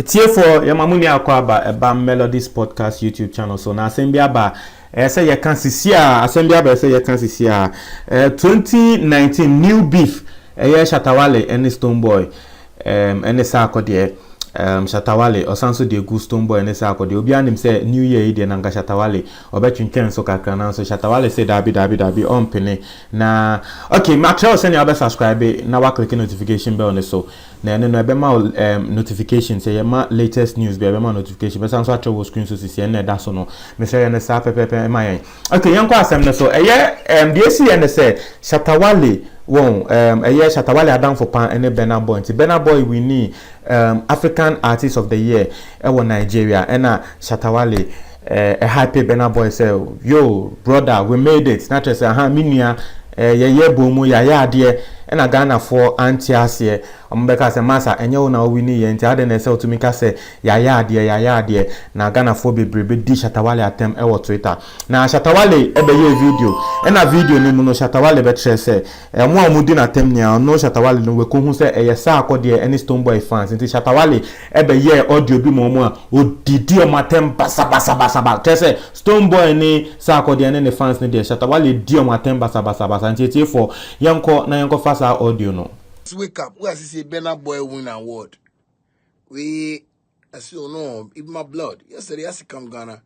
tie for Yamamuni Akwaba eba Melodies Podcast YouTube channel. So na assemble aba say you can see assemble aba say you can see 2019 new beef Shatawale and Stonebwoy and Sakode Shatawale or Sanso de Stonebwoy and Sakode obi anim say new year ide nanga Shatawale obetwinken so kakra na so Shatawale say dabi on pene na okay ma tell send you subscribe na wa click notification bell on so na no ebe ma notification say ma latest news be ebe ma notification be sanso atwa screen so see na da so no me say na sa pepe ma yen okay yanko asem na so the see and say Shatawale won Shatawale adam for pan and Burna Boy nti Burna Boy we need African Artist of the Year e Nigeria and Shatawale a happy Burna Boy say yo brother we made it not just minia ye bomu ya ade and Ghana for anti-asie ombeka se masa enye na wini ye nti ade na se otumika se ya ade na Ghana for bebrebe di Shatawale atem e wo Twitter na Shatawale ebe ye video na video ni mu no Shatawale be tre se mo amudi na atem ni no Shatawale no we ko hu se ye sa akode any Stonebwoy fans nti Shatawale ebe ye audio bi mo a odidi o matem basa tre se Stonebwoy ni sa akode ne fans ni de Shatawale di o matem basa nti for yanko fast audio no. Wake up. Where I see Burna Boy win award. I say, oh no, even my blood. Yesterday I see come Ghana.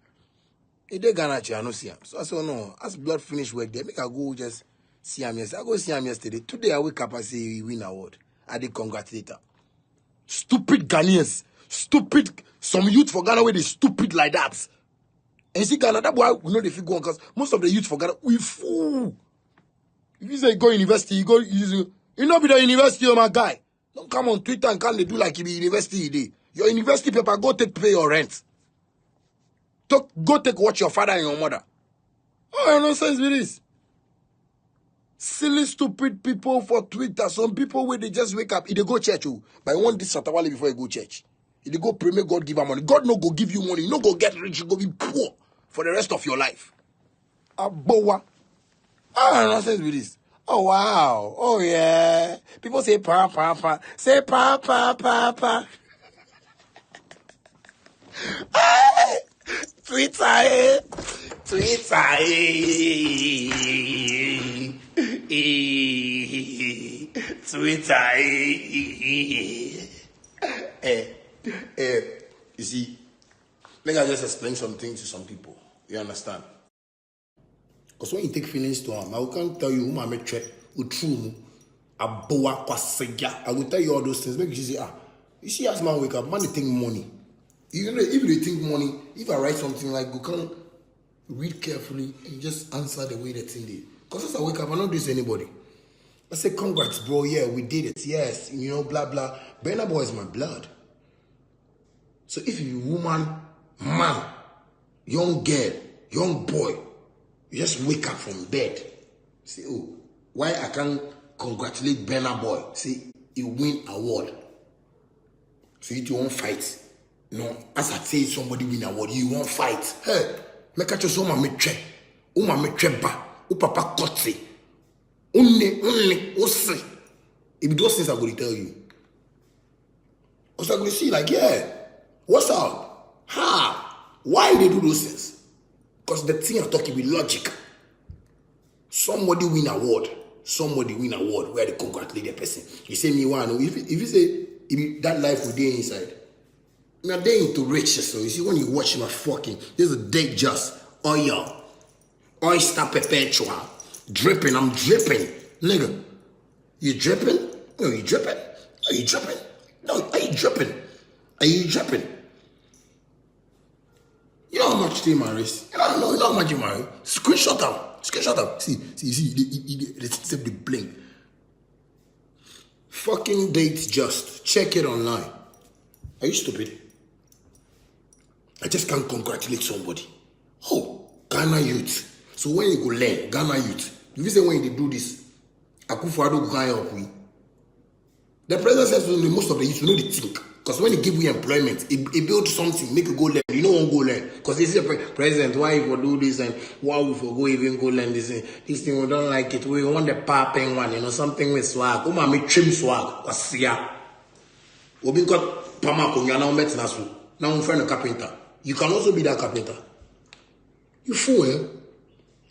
It dey Ghana I no see him. So I say, oh no, as blood finish work there, make I go just see him yesterday. I go see him yesterday. Today I wake up and say he win award. I did congratulate her. Stupid Ghanaians. Stupid. Some youth for Ghana where they stupid like that. And you see Ghana, that boy we know the figure because most of the youth for Ghana we fool. If you say go university, you know be the university, oh my guy. Don't come on Twitter and can't they do like you be university day. Your university paper, go pay your rent. Go take watch your father and your mother. Oh, nonsense with this. Silly, stupid people for Twitter. Some people where they just wake up, they go church. But I want this Shatawale before you go church. If they go pray, may God give her money. God no go give you money. You no go get rich, you go be poor for the rest of your life. Abowa. Oh, nonsense with this. Oh, wow. Oh, yeah. People say, pa. Say, pa. Twitter. You see, let me just explain something to some people. You understand? Because when you take feelings to him, I can't tell you who I make check, who true, aboa kwasega. I will tell you all those things. Make you say, you see, as man wake up, man, they think money. You know, if they think money, if I write something like, go can read carefully and just answer the way they think it. Because as I wake up, I don't do this to anybody. I say, congrats, bro. Yeah, we did it. Yes, you know, blah blah. Burna Boy is my blood. So if you woman, man, young girl, young boy. You just wake up from bed. Say, oh, why I can't congratulate Burna Boy? Say, he win award. So you won't fight. No, as I say somebody win award, you won't fight. Hey, make a choice on my check. Oh, my check ba. Oh, papa kotse. Only, ose. If those things I'm going to tell you. Because I'm going to see like, yeah, what's up? Ha! Why they do those things? Because the thing I'm talking with logic. Somebody win award where they congratulate the person. You say me one. If you say if that life will be inside, me are there into riches. So you see when you watch my fucking, there's a day just oil, oyster perpetual, dripping. I'm dripping, nigga. You dripping? No, you dripping? Are you dripping? No, are you dripping? Are you dripping? You know how much they marry? You know how much you marry? Screenshot them. See, the blink. Fucking date just. Check it online. Are you stupid? I just can't congratulate somebody. Oh, Ghana youth. So when you go learn, Ghana youth, if you say when they do this, Akufo-Addo go help we. The president says most of the youth know the think. Because when he give you employment, he build something, make you go learn. You don't want to go learn. Because they say, President, why you for do this and why we for go even go learn this? This thing, we don't like it. We want the popping one, something with swag. Oh, me trim swag. What's here? We got Pamako, you are now met Nasu. Now I'm friend a carpenter. You can also be that carpenter. You fool, eh?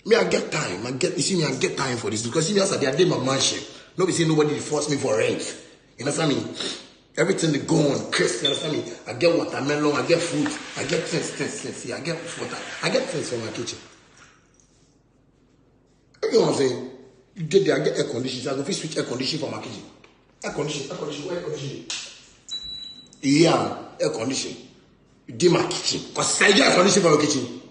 Me, I get time. You see me, I get time for this. Because see me, as I did my mansion. Nobody say nobody force me for rent. You understand me? Everything they go on, Chris, you understand me? I get watermelon, I get fruit, I get things. I get water. I get things from my kitchen. You know what I'm saying? You get there, I get air conditioning. I go switch air conditioning for my kitchen. Air conditioning, where air conditioning? Yeah, air conditioning. You did my kitchen. Because I get air conditioning for your kitchen.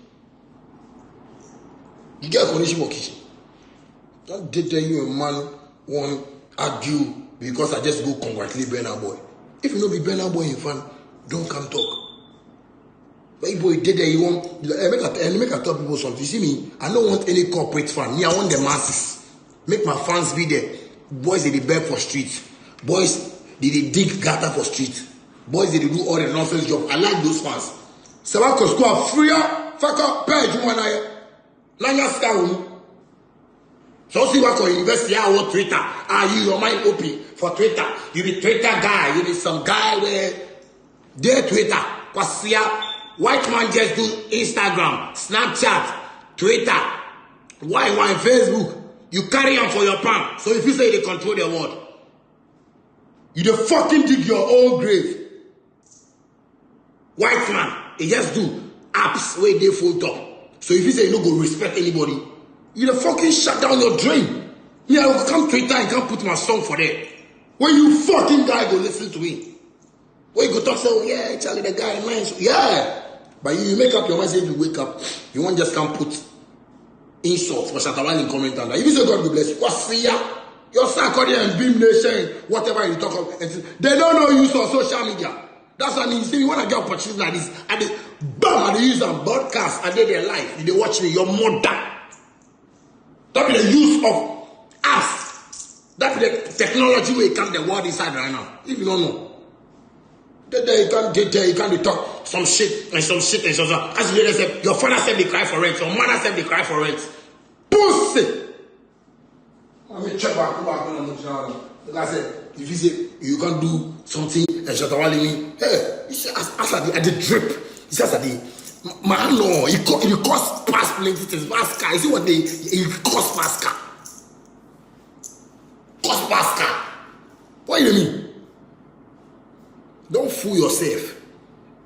You get air conditioning for kitchen. Don't did you a man won't argue because I just go congratulate Burna Boy. If you know be Burna Boy in fan, don't come talk. But if boy did that, you want make I tell people something. You see me, I don't want any corporate fan. Me, I want the masses. Make my fans be there. Boys they beg for streets. Boys they dig gutter for streets. Boys they do all the nonsense job. I like those fans. So I could score free fuck up page you wanna Lanya Scout. So see what for university or Twitter. You your mind open for Twitter. You be Twitter guy. You be some guy where they Twitter. Cause white man just do Instagram, Snapchat, Twitter, why Facebook. You carry on for your palm. So if you say they control the world, you the fucking dig your own grave. White man, they just do apps where they full top. So if you say you don't go respect anybody, you the fucking shut down your dream. Yeah, I will come Twitter and can't put my song for that. When you fucking guy go listen to me. When you go talk, say, oh yeah, Charlie the guy, nice. Yeah. But you make up your mind, say if you wake up, you won't just come put insults for Shatawali in comment on that. If you say God will bless you, what's ya? Your Sarkodie and Beam Nation, whatever you talk about, they don't know you on social media. That's what I mean. See, when I get opportunities like this, and they bam, and they use them broadcast, and they live, they watch me, your mother. That be the use of apps. That be the technology where you come the world inside right now. If you don't know. You can't talk some shit. As you say, your father said they cry for rent, your mother said they cry for rent. Pussy! I mean, check back. Like I said, if you say you can't do something and Shatawali me, hey, you see, as at the drip, it's just at the man, no, it costs past plenty things. Pascal, you see what it costs Pascal? Cost Pascal. What do you mean? Don't fool yourself.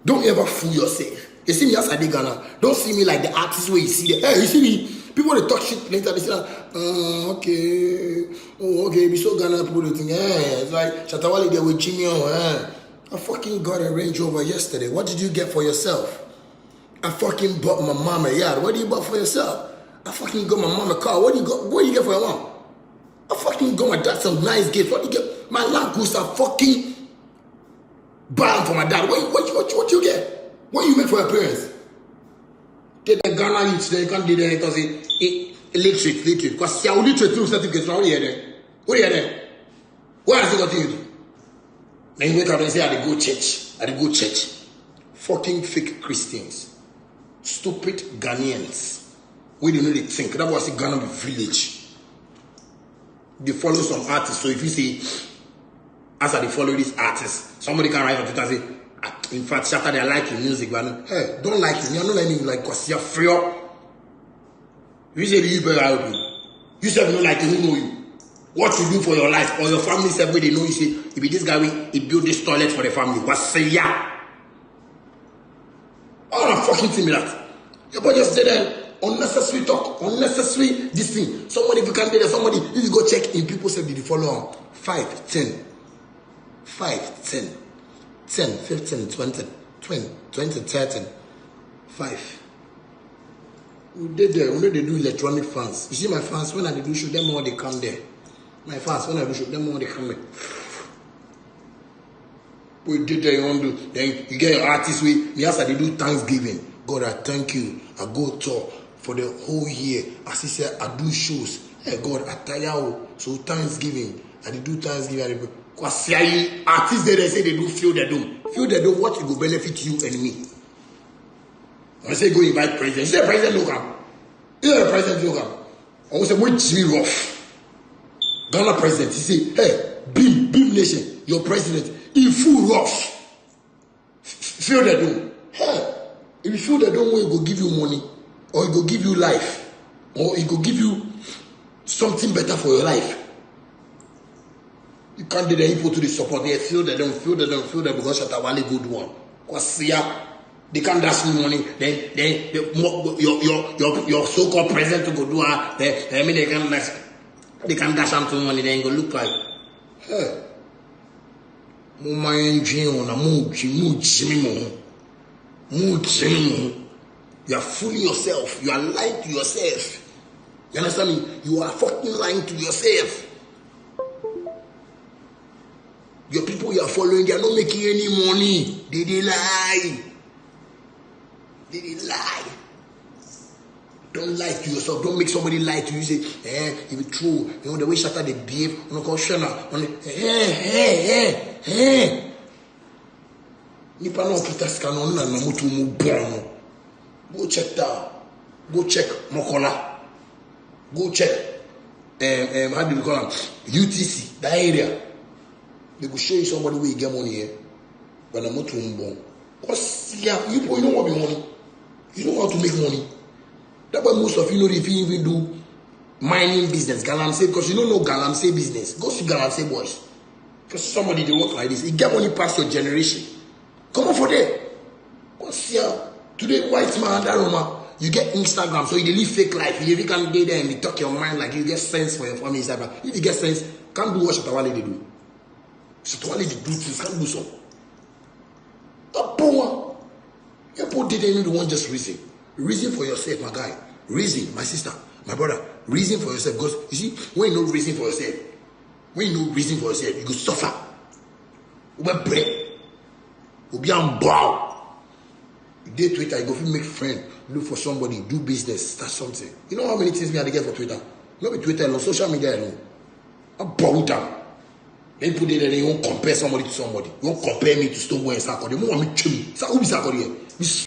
Don't ever fool yourself. You see me as I did Ghana. Don't see me like the artist where you see the. Hey, you see me? People they talk shit later. They say, okay, oh, okay, be so Ghana people they think, it's like Shatawali there with Jimmy. I fucking got a Range Rover yesterday. What did you get for yourself? I fucking bought my mom a yard. What do you buy for yourself? I fucking got my mom a car. What do you get for your mom? I fucking got my dad some nice gifts. What do you get? My Land Cruiser fucking buying for my dad. What you get? What you make for your parents? Take the Ghana youths there, you can't do that because it's illiterate. Because see, I will literate through certificates. What are you there? What are you there? What has it got to do? Then you wake up and say, I go church. Fucking fake Christians. Stupid Ghanaians. We don't know they think. That was a Ghana village. They follow some artists. So if you see, as they follow these artists, somebody can write on Twitter and say, in fact, Shatta, they like your music, but hey, don't like it. You're not letting me like because you're free up. You say you better help you. You say you don't like it, who know you? What you do for your life or your family said where they know you say, if this guy he build this toilet for the family. What say yeah? All the fucking thing with that. Your boy just say that unnecessary talk, unnecessary this thing. Somebody if you can't do that, somebody if you go check in people say did you follow on 5, 10, 5, 10. 10, 15, 20, 30, 5. We did there. When they do electronic fans. You see my fans, when I do show them all they come there. My fans, when I do show them all they come there. We did there, you want to do. Then you get your artist with me as I do Thanksgiving. God, I thank you. I go tour for the whole year. As he said, I do shows. Hey God, I tell you. So Thanksgiving. I do Thanksgiving. Because artists they say they do feel the dome. Feel the dome, what will benefit you and me? I say go invite president. You say president look up. You say president look up. I say which me rough. Ghana president. He say, hey, Beam Nation, your president, he full rough. Feel the dome. Hey, if you feel the dome, it will give you money, or it will give you life, or it will give you something better for your life. You can't do the people to the support. They feel the dome, because Shatta Wale good one. Because they can't dash me money. Then your so-called president to go do they can dash them to money. Then go look like, hey. You are fooling yourself. You are lying to yourself. You understand me? You are fucking lying to yourself. Your people you are following, they are not making any money. They lie. They lie. Don't lie to yourself. Don't make somebody lie to you. Say, if it's true, you know the way Shatta they behave. You know, call Shana. Nipa no kita scanon na mutu mu bon. Go check that. Go check Mokola. Go check how do you call them? UTC, that area. They go show you somebody where you get money here. But I'm not too bon. Because yeah, you know what be money. You know how to make money. That's why most of you know if you even do mining business, Galamsey, because you don't know Galamsey business. Go to Galamsey boys. Because somebody they work like this. You get money past your generation. Come on for that. Because yeah, today white man, that Roma, you get Instagram, so you live fake life. You can be there and you talk your mind like you get sense for your family. If you get sense, can't do what Shatta Wale they do. Shatta Wale they do things, can't do so. That power. Your poor didn't even want just reason. Reason for yourself, my guy. Reason, my sister, my brother. Reason for yourself. Because you see, when you know reason for yourself, you go suffer. You go break. You be on bow. You did Twitter, you go make friend, look for somebody, do business, start something. You know how many things me had to get for Twitter? Not be Twitter alone, social media alone. I bow down. Then put it there, you won't compare somebody to somebody. You won't compare me to Stonebwoy and Sarkodie. You won't want me to. Who be Sarkodie?